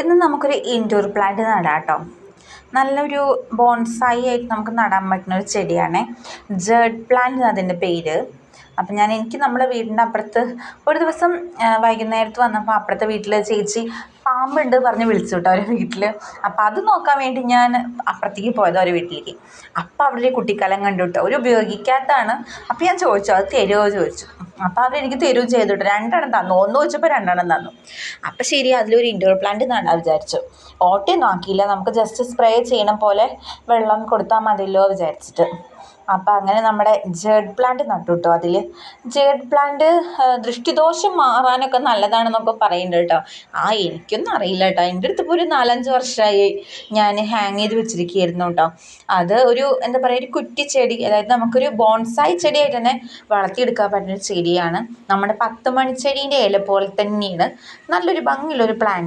ഇന്ന് നമുക്കൊരു indoor plant നടാം കേട്ടോ. നല്ലൊരു ബോൺസായി ആയിട്ട് നമുക്ക് നടാൻ പറ്റുന്ന ഒരു ചെടിയാണ്. ജേഡ് പ്ലാന്റ് അതിൻ്റെ പേര്. അപ്പം എനിക്ക് നമ്മുടെ വീടിൻ്റെ അപ്പുറത്ത് ഒരു ദിവസം വൈകുന്നേരത്ത് വന്നപ്പോൾ അപ്പുറത്തെ വീട്ടിൽ ചേച്ചി പാമ്പുണ്ട് പറഞ്ഞ് വിളിച്ചു കേട്ടോ അവരുടെ വീട്ടിൽ. അപ്പം അത് നോക്കാൻ വേണ്ടി ഞാൻ അപ്പുറത്തേക്ക് പോയത് അവരുടെ വീട്ടിലേക്ക്. അപ്പം അവിടെ ഒരു കുട്ടിക്കലം കണ്ടു കേട്ടോ. ഒരു ഉപയോഗിക്കാത്തതാണ്. അപ്പം ഞാൻ ചോദിച്ചു അത് തരുമോ ചോദിച്ചു. അപ്പോൾ അവരെനിക്ക് തരുകയും ചെയ്തു കേട്ടോ. 2 എണ്ണം തന്നു. ഒന്ന് ചോദിച്ചപ്പോൾ 2 എണ്ണം തന്നു. അപ്പം ശരി, അതിലൊരു ഇൻഡോർ പ്ലാന്റ് നടാൻ വിചാരിച്ചു. ഓട്ടയൊന്നും ആക്കിയില്ല, നമുക്ക് ജസ്റ്റ് സ്പ്രേ ചെയ്യണ പോലെ വെള്ളം കൊടുത്താൽ മതിയല്ലോ വിചാരിച്ചിട്ട്. അപ്പം അങ്ങനെ നമ്മുടെ ജേഡ് പ്ലാന്റ് നട്ടു കേട്ടോ. അതിൽ ജേഡ് പ്ലാന്റ് ദൃഷ്ടിദോഷം മാറാനൊക്കെ നല്ലതാണെന്നൊക്കെ പറയുന്നുണ്ട് കേട്ടോ. എനിക്കൊന്നും അറിയില്ല കേട്ടോ. എൻ്റെ അടുത്ത് ഇപ്പോൾ ഒരു 4-5 വർഷമായി ഞാൻ ഹാങ് ചെയ്ത് വെച്ചിരിക്കുകയായിരുന്നു കേട്ടോ. അത് ഒരു എന്താ പറയുക, ഒരു കുറ്റിച്ചെടി, അതായത് നമുക്കൊരു ബോൺസായി ചെടിയായിട്ട് തന്നെ വളർത്തിയെടുക്കാൻ പറ്റുന്ന ചെടിയാണ്. നമ്മുടെ 10 മണിച്ചെടീൻ്റെ ഇല പോലെ തന്നെയാണ്. നല്ലൊരു ഭംഗിയുള്ളൊരു പ്ലാന്റ്.